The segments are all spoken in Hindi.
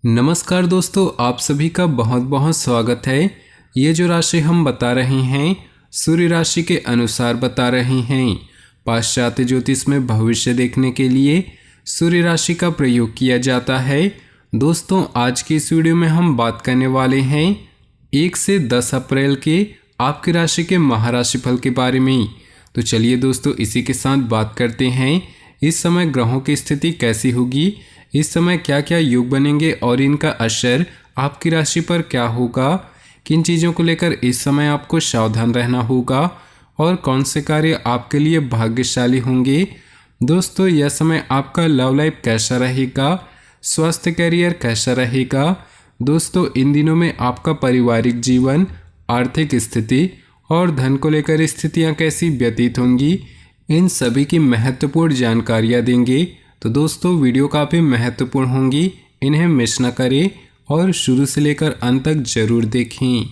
नमस्कार दोस्तों, आप सभी का बहुत बहुत स्वागत है। ये जो राशि हम बता रहे हैं सूर्य राशि के अनुसार बता रहे हैं। पाश्चात्य ज्योतिष में भविष्य देखने के लिए सूर्य राशि का प्रयोग किया जाता है। दोस्तों, आज की इस वीडियो में हम बात करने वाले हैं 1 से 10 अप्रैल के आपकी राशि के महाराशि फल के बारे में। तो चलिए दोस्तों, इसी के साथ बात करते हैं इस समय ग्रहों की स्थिति कैसी होगी, इस समय क्या क्या योग बनेंगे और इनका असर आपकी राशि पर क्या होगा, किन चीज़ों को लेकर इस समय आपको सावधान रहना होगा और कौन से कार्य आपके लिए भाग्यशाली होंगे। दोस्तों, यह समय आपका लव लाइफ कैसा रहेगा, स्वास्थ्य करियर कैसा रहेगा। दोस्तों, इन दिनों में आपका पारिवारिक जीवन, आर्थिक स्थिति और धन को लेकर स्थितियां कैसी व्यतीत होंगी, इन सभी की महत्वपूर्ण जानकारियां देंगे। तो दोस्तों, वीडियो काफ़ी महत्वपूर्ण होंगी, इन्हें मिस न करें और शुरू से लेकर अंत तक जरूर देखें।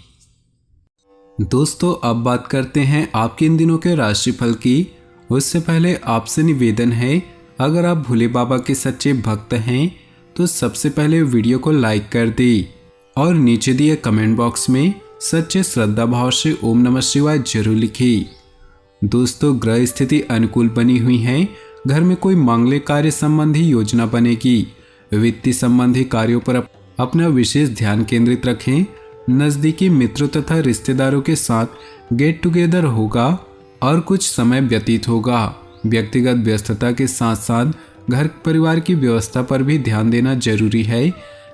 दोस्तों, अब बात करते हैं आपके इन दिनों के राशिफल की। उससे पहले आपसे निवेदन है, अगर आप भोले बाबा के सच्चे भक्त हैं तो सबसे पहले वीडियो को लाइक कर दें और नीचे दिए कमेंट बॉक्स में सच्चे श्रद्धा भाव से ओम नमः शिवाय जरूर लिखें। दोस्तों, ग्रह स्थिति अनुकूल बनी हुई है। घर में कोई मांगलिक कार्य संबंधी योजना बनेगी। वित्तीय संबंधी कार्यों पर अपना विशेष ध्यान केंद्रित रखें। नज़दीकी मित्रों तथा रिश्तेदारों के साथ गेट टुगेदर होगा और कुछ समय व्यतीत होगा। व्यक्तिगत व्यस्तता के साथ साथ घर परिवार की व्यवस्था पर भी ध्यान देना जरूरी है।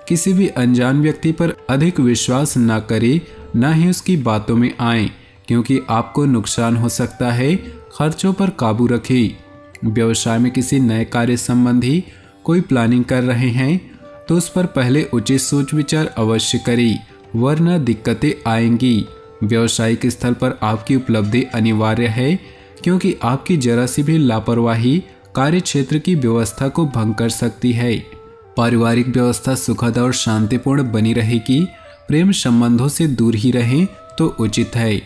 किसी भी अनजान व्यक्ति पर अधिक विश्वास न करें, न ही उसकी बातों में आए, क्योंकि आपको नुकसान हो सकता है। खर्चों पर काबू रखें। व्यवसाय में किसी नए कार्य संबंधी कोई प्लानिंग कर रहे हैं तो उस पर पहले उचित सोच विचार अवश्य करें, वरना दिक्कतें आएंगी। व्यवसायिक स्थल पर आपकी उपलब्धि अनिवार्य है, क्योंकि आपकी जरा सी भी लापरवाही कार्य क्षेत्र की व्यवस्था को भंग कर सकती है। पारिवारिक व्यवस्था सुखद और शांतिपूर्ण बनी रहेगी। प्रेम संबंधों से दूर ही रहें तो उचित है।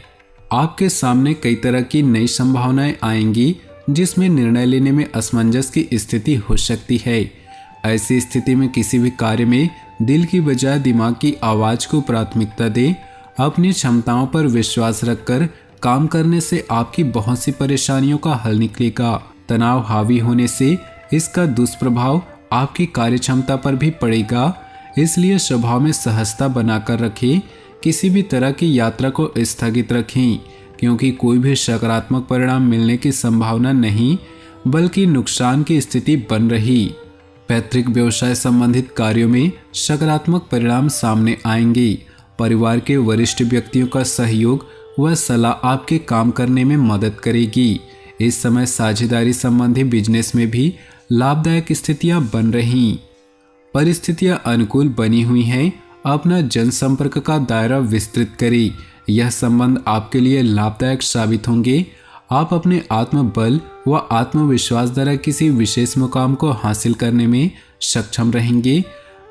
आपके सामने कई तरह की नई संभावनाएं आएंगी, जिसमें निर्णय लेने में असमंजस की स्थिति हो सकती है। ऐसी स्थिति में किसी भी कार्य में दिल की बजाय दिमाग की आवाज को प्राथमिकता दें। अपनी क्षमताओं पर विश्वास रखकर काम करने से आपकी बहुत सी परेशानियों का हल निकलेगा। तनाव हावी होने से इसका दुष्प्रभाव आपकी कार्य क्षमता पर भी पड़ेगा, इसलिए स्वभाव में सहजता बनाकर रखें। किसी भी तरह की यात्रा को स्थगित रखें, क्योंकि कोई भी सकारात्मक परिणाम मिलने की संभावना नहीं, बल्कि नुकसान की स्थिति बन रही। पैतृक व्यवसाय संबंधित कार्यों में सकारात्मक परिणाम सामने आएंगे। परिवार के वरिष्ठ व्यक्तियों का सहयोग व सलाह आपके काम करने में मदद करेगी। इस समय साझेदारी संबंधी बिजनेस में भी लाभदायक स्थितियां बन रही। परिस्थितियां अनुकूल बनी हुई हैं। अपना जनसंपर्क का दायरा विस्तृत करें। यह संबंध आपके लिए लाभदायक साबित होंगे। आप अपने आत्मबल व आत्मविश्वास द्वारा किसी विशेष मुकाम को हासिल करने में सक्षम रहेंगे।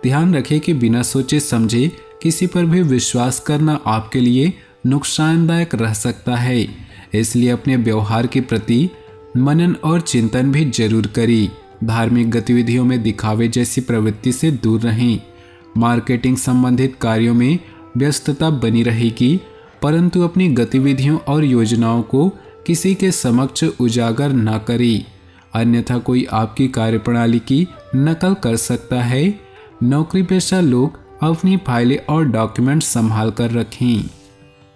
ध्यान रखें कि बिना सोचे समझे किसी पर भी विश्वास करना आपके लिए नुकसानदायक रह सकता है, इसलिए अपने व्यवहार के प्रति मनन और चिंतन भी जरूर करें। धार्मिक गतिविधियों में दिखावे जैसी प्रवृत्ति से दूर रहें। मार्केटिंग संबंधित कार्यों में व्यस्तता बनी रहेगी, परंतु अपनी गतिविधियों और योजनाओं को किसी के समक्ष उजागर न करें, अन्यथा कोई आपकी कार्यप्रणाली की नकल कर सकता है। नौकरी पेशा लोग अपनी फाइलें और डॉक्यूमेंट संभाल कर रखें।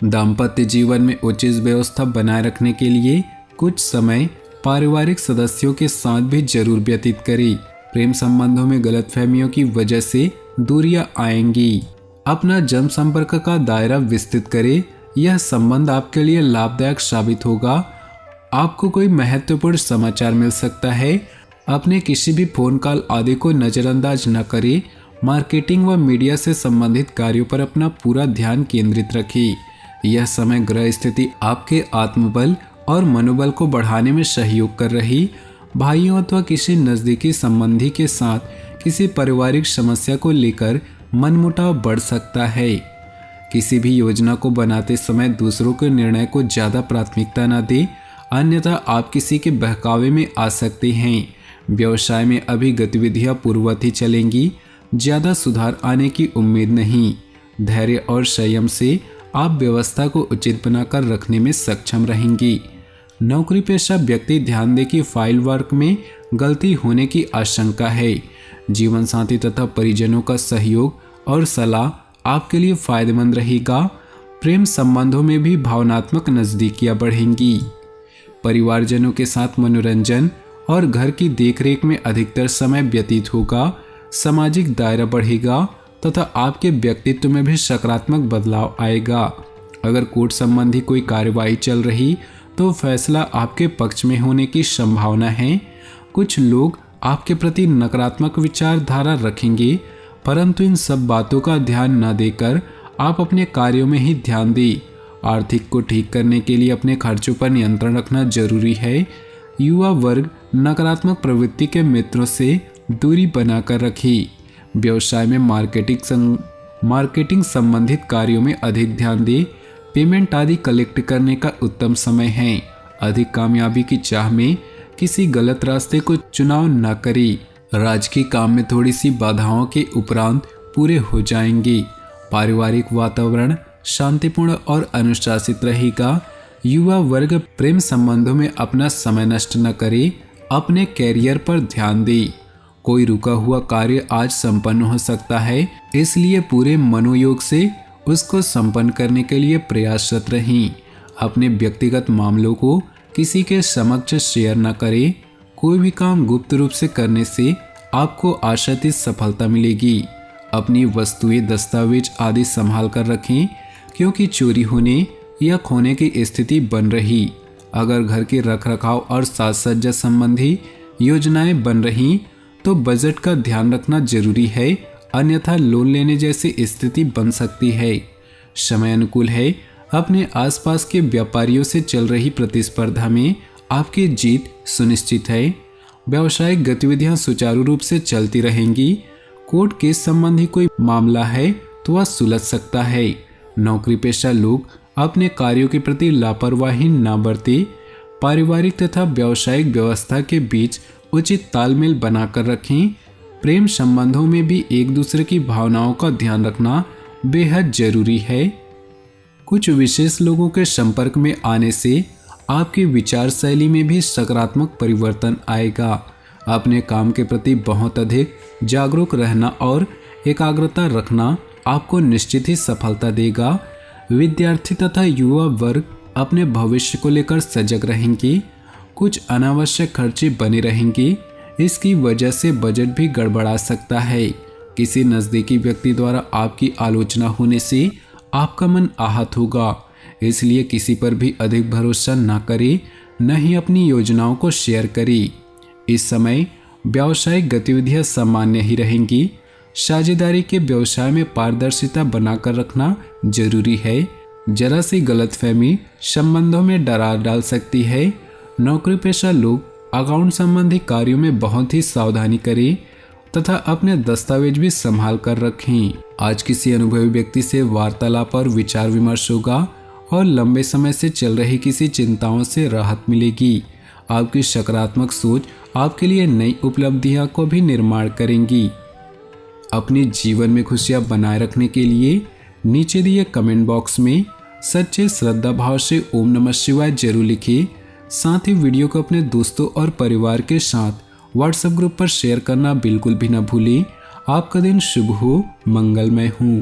दाम्पत्य जीवन में उचित व्यवस्था बनाए रखने के लिए कुछ समय पारिवारिक सदस्यों के साथ भी जरूर व्यतीत करें। प्रेम संबंधों में गलतफहमियों की वजह से दूरियां आएंगी। अपना जनसंपर्क का दायरा विस्तृत करें। यह संबंध आपके लिए लाभदायक साबित होगा। आपको कोई महत्वपूर्ण समाचार मिल सकता है। अपने किसी भी फोन कॉल आदि को नजरअंदाज न करें। मार्केटिंग व मीडिया से संबंधित कार्यों पर अपना पूरा ध्यान केंद्रित रखें। यह समय ग्रह स्थिति आपके आत्मबल और मनोबल को बढ़ाने में सहयोग कर रही। भाइयों अथवा किसी नजदीकी संबंधी के साथ किसी पारिवारिक समस्या को लेकर मनमुटाव बढ़ सकता है। किसी भी योजना को बनाते समय दूसरों के निर्णय को ज्यादा प्राथमिकता न दें, अन्यथा आप किसी के बहकावे में आ सकते हैं। व्यवसाय में अभी गतिविधियां पूर्ववत ही चलेंगी। ज़्यादा सुधार आने की उम्मीद नहीं। धैर्य और संयम से आप व्यवस्था को उचित बनाकर रखने में सक्षम रहेंगी। नौकरी पेशा व्यक्ति ध्यान दे कि फाइल वर्क में गलती होने की आशंका है। जीवन साथी तथा परिजनों का सहयोग और सलाह आपके लिए फायदेमंद रहेगा। प्रेम संबंधों में भी भावनात्मक नजदीकियां बढ़ेंगी। परिवारजनों के साथ मनोरंजन और घर की देखरेख में अधिकतर समय व्यतीत होगा। सामाजिक दायरा बढ़ेगा तथा आपके व्यक्तित्व में भी सकारात्मक बदलाव आएगा। अगर कोर्ट संबंधी कोई कार्यवाही चल रही तो फैसला आपके पक्ष में होने की संभावना है। कुछ लोग आपके प्रति नकारात्मक विचारधारा रखेंगे, परंतु इन सब बातों का ध्यान न देकर आप अपने कार्यों में ही ध्यान दें। आर्थिक को ठीक करने के लिए अपने खर्चों पर नियंत्रण रखना जरूरी है। युवा वर्ग नकारात्मक प्रवृत्ति के मित्रों से दूरी बनाकर रखें। व्यवसाय में मार्केटिंग संबंधित कार्यों में अधिक ध्यान दें। पेमेंट आदि कलेक्ट करने का उत्तम समय है। अधिक कामयाबी की चाह में किसी गलत रास्ते को चुनाव न करें। राजकीय काम में थोड़ी सी बाधाओं के उपरांत पूरे हो जाएंगे। पारिवारिक वातावरण शांतिपूर्ण और अनुशासित रहेगा। युवा वर्ग प्रेम संबंधों में अपना समय नष्ट न करे, अपने कैरियर पर ध्यान दे। कोई रुका हुआ कार्य आज संपन्न हो सकता है, इसलिए पूरे मनोयोग से उसको संपन्न करने के लिए प्रयासरत रहें। अपने व्यक्तिगत मामलों को किसी के समक्ष शेयर न करें। कोई भी काम गुप्त रूप से करने से आपको आशातीत सफलता मिलेगी। अपनी वस्तुएं, दस्तावेज आदि संभाल कर रखें, क्योंकि चोरी होने या खोने की स्थिति बन रही। अगर घर के रखरखाव और साज सज्जा संबंधी योजनाएं बन रही तो बजट का ध्यान रखना जरूरी है, अन्यथा लोन लेने जैसी स्थिति बन सकती है। समय अनुकूल है। अपने आसपास के व्यापारियों से चल रही प्रतिस्पर्धा में आपकी जीत सुनिश्चित है। व्यावसायिक गतिविधियां सुचारू रूप से चलती रहेंगी। कोर्ट केस संबंधी कोई मामला है तो वह सुलझ सकता है। नौकरी पेशा लोग अपने कार्यों के प्रति लापरवाही न बरतें। पारिवारिक तथा व्यावसायिक व्यवस्था के बीच उचित तालमेल बनाकर रखें। प्रेम संबंधों में भी एक दूसरे की भावनाओं का ध्यान रखना बेहद जरूरी है। कुछ विशेष लोगों के संपर्क में आने से आपकी विचार शैली में भी सकारात्मक परिवर्तन आएगा। अपने काम के प्रति बहुत अधिक जागरूक रहना और एकाग्रता रखना आपको निश्चित ही सफलता देगा। विद्यार्थी तथा युवा वर्ग अपने भविष्य को लेकर सजग रहेंगे। कुछ अनावश्यक खर्चे बने रहेंगे। इसकी वजह से बजट भी गड़बड़ा सकता है। किसी नज़दीकी व्यक्ति द्वारा आपकी आलोचना होने से आपका मन आहत होगा, इसलिए किसी पर भी अधिक भरोसा न करें, न ही अपनी योजनाओं को शेयर करें। इस समय व्यावसायिक गतिविधियां सामान्य ही रहेंगी। साझेदारी के व्यवसाय में पारदर्शिता बनाकर रखना जरूरी है। जरा सी गलतफहमी संबंधों में दरार डाल सकती है। नौकरी पेशा लोग अकाउंट संबंधी कार्यों में बहुत ही सावधानी करें तथा अपने दस्तावेज भी संभाल कर रखें। आज किसी अनुभवी व्यक्ति से वार्तालाप और विचार विमर्श होगा और लंबे समय से चल रही किसी चिंताओं से राहत मिलेगी। आपकी सकारात्मक सोच आपके लिए नई उपलब्धियां को भी निर्माण करेंगी। अपने जीवन में खुशियां बनाए रखने के लिए नीचे दिए कमेंट बॉक्स में सच्चे श्रद्धा भाव से ओम नमः शिवाय जरूर लिखिए। साथ ही वीडियो को अपने दोस्तों और परिवार के साथ व्हाट्सएप ग्रुप पर शेयर करना बिल्कुल भी न भूलें। आपका दिन शुभ हो, मंगलमय हो।